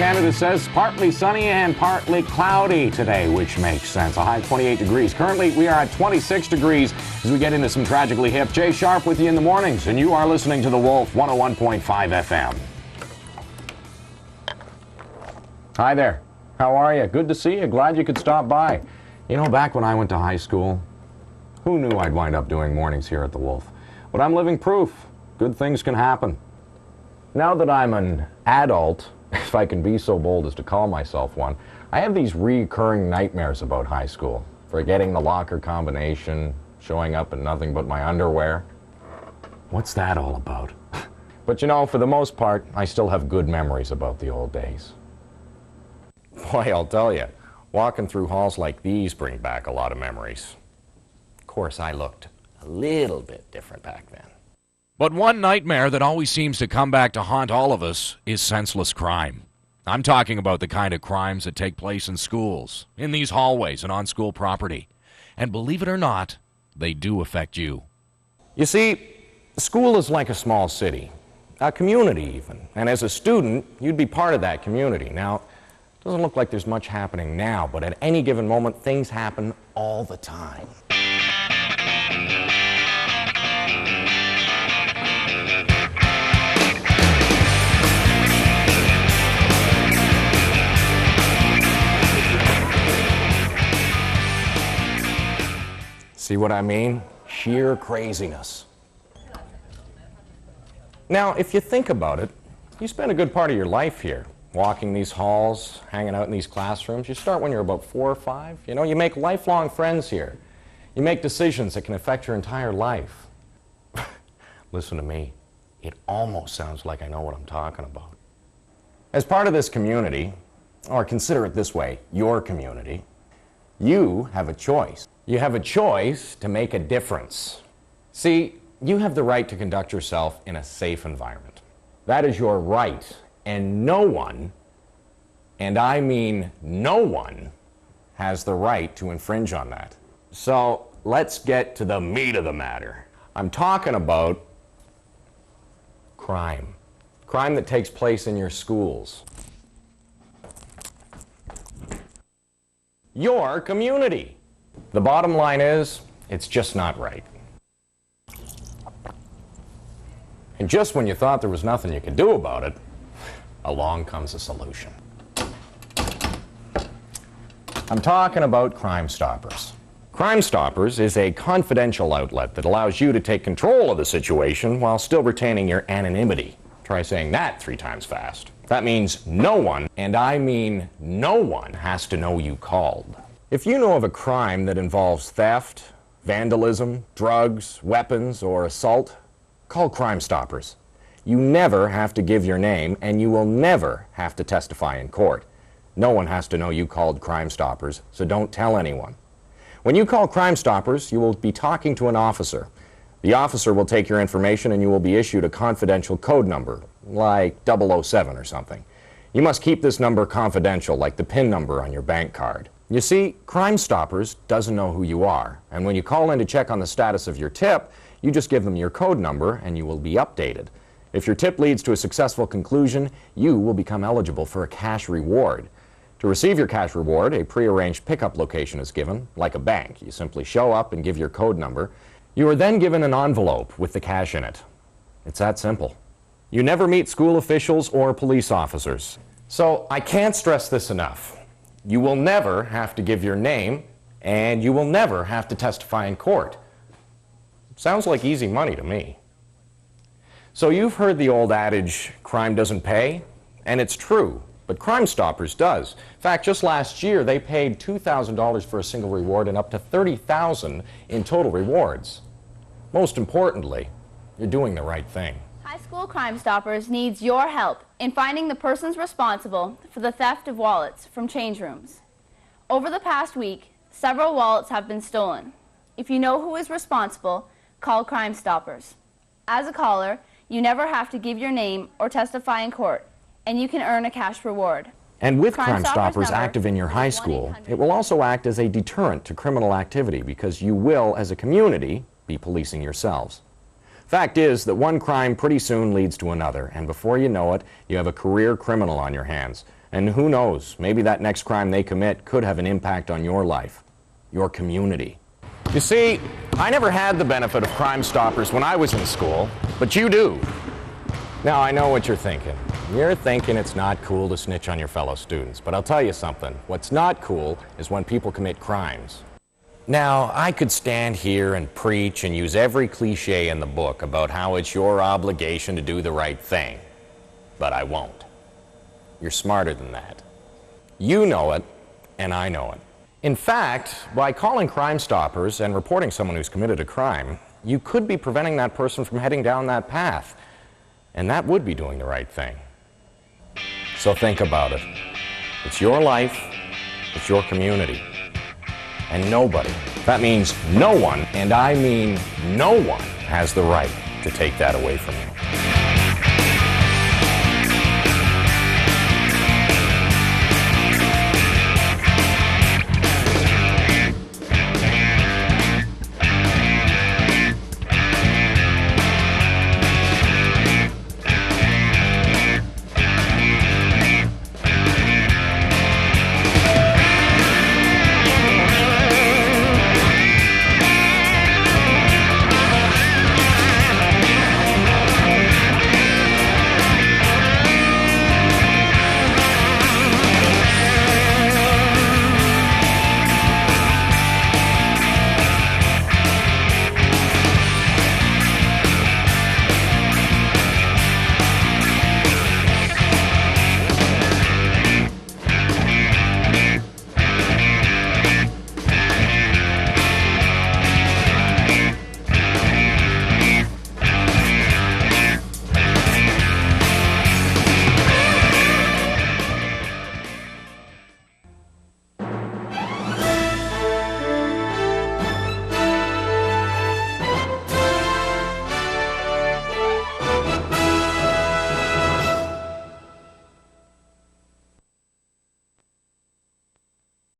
Canada says partly sunny and partly cloudy today, which makes sense. A high of 28 degrees. Currently, we are at 26 degrees as we get into some tragically hip. Jay Sharp with you in the mornings, and you are listening to The Wolf, 101.5 FM. Hi there. How are you? Good to see you. Glad you could stop by. You know, back when I went to high school, who knew I'd wind up doing mornings here at The Wolf? But I'm living proof. Good things can happen. Now that I'm an adult, if I can be so bold as to call myself one, I have these recurring nightmares about high school. Forgetting the locker combination, showing up in nothing but my underwear. What's that all about? But you know, for the most part, I still have good memories about the old days. Boy, I'll tell you, walking through halls like these bring back a lot of memories. Of course, I looked a little bit different back then. But one nightmare that always seems to come back to haunt all of us is senseless crime. I'm talking about the kind of crimes that take place in schools, in these hallways and on school property. And believe it or not, they do affect you. You see, school is like a small city, a community even. And as a student, you'd be part of that community. Now, it doesn't look like there's much happening now, but at any given moment, things happen all the time. See what I mean? Sheer craziness. Now, if you think about it, you spend a good part of your life here, walking these halls, hanging out in these classrooms. You start when you're about 4 or 5. You know, you make lifelong friends here. You make decisions that can affect your entire life. Listen to me. It almost sounds like I know what I'm talking about. As part of this community, or consider it this way, your community, you have a choice. You have a choice to make a difference. See, you have the right to conduct yourself in a safe environment. That is your right, and no one, and I mean no one, has the right to infringe on that. So let's get to the meat of the matter. I'm talking about crime. Crime that takes place in your schools. Your community. The bottom line is, it's just not right. And just when you thought there was nothing you could do about it, along comes a solution. I'm talking about Crime Stoppers. Crime Stoppers is a confidential outlet that allows you to take control of the situation while still retaining your anonymity. Try saying that 3 times fast. That means no one, and I mean no one, has to know you called. If you know of a crime that involves theft, vandalism, drugs, weapons, or assault, call Crime Stoppers. You never have to give your name, and you will never have to testify in court. No one has to know you called Crime Stoppers, so don't tell anyone. When you call Crime Stoppers, you will be talking to an officer. The officer will take your information and you will be issued a confidential code number, like 007 or something. You must keep this number confidential, like the PIN number on your bank card. You see, Crime Stoppers doesn't know who you are, and when you call in to check on the status of your tip, you just give them your code number and you will be updated. If your tip leads to a successful conclusion, you will become eligible for a cash reward. To receive your cash reward, a prearranged pickup location is given, like a bank. You simply show up and give your code number. You are then given an envelope with the cash in it. It's that simple. You never meet school officials or police officers. So I can't stress this enough. You will never have to give your name, and you will never have to testify in court. Sounds like easy money to me. So you've heard the old adage, crime doesn't pay, and it's true, but Crime Stoppers does. In fact, just last year, they paid $2,000 for a single reward and up to $30,000 in total rewards. Most importantly, you're doing the right thing. High School Crime Stoppers needs your help in finding the persons responsible for the theft of wallets from change rooms. Over the past week, several wallets have been stolen. If you know who is responsible, call Crime Stoppers. As a caller, you never have to give your name or testify in court, and you can earn a cash reward. And with Crime Stoppers active in your high school, it will also act as a deterrent to criminal activity because you will, as a community, be policing yourselves. Fact is that one crime pretty soon leads to another, and before you know it, you have a career criminal on your hands. And who knows, maybe that next crime they commit could have an impact on your life, your community. You see, I never had the benefit of Crime Stoppers when I was in school, but you do. Now, I know what you're thinking. You're thinking it's not cool to snitch on your fellow students, but I'll tell you something. What's not cool is when people commit crimes. Now, I could stand here and preach and use every cliche in the book about how it's your obligation to do the right thing, but I won't. You're smarter than that. You know it, and I know it. In fact, by calling Crime Stoppers and reporting someone who's committed a crime, you could be preventing that person from heading down that path, and that would be doing the right thing. So think about it. It's your life, it's your community. And nobody, that means no one, and I mean no one, has the right to take that away from you.